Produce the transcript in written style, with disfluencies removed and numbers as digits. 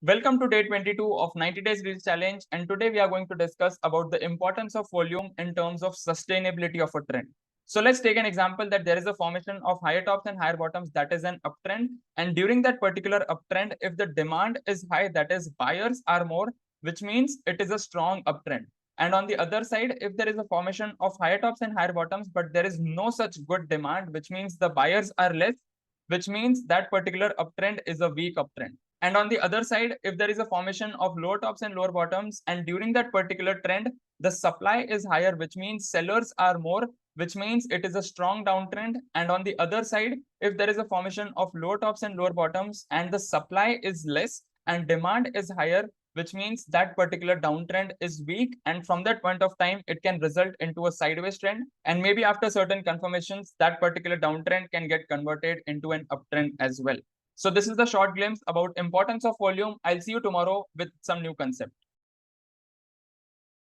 Welcome to day 22 of 90 days Reels challenge, and today we are going to discuss about the importance of volume in terms of sustainability of a trend. So let's take an example that there is a formation of higher tops and higher bottoms, that is an uptrend, and during that particular uptrend, if the demand is high, that is buyers are more, which means it is a strong uptrend. And on the other side, if there is a formation of higher tops and higher bottoms, but there is no such good demand, which means the buyers are less, which means that particular uptrend is a weak uptrend. And on the other side, if there is a formation of lower tops and lower bottoms, and during that particular trend, the supply is higher, which means sellers are more, which means it is a strong downtrend. And on the other side, if there is a formation of lower tops and lower bottoms, and the supply is less and demand is higher, which means that particular downtrend is weak. And from that point of time, it can result into a sideways trend. And maybe after certain confirmations, that particular downtrend can get converted into an uptrend as well. So this is the short glimpse about importance of volume. I'll see you tomorrow with some new concept.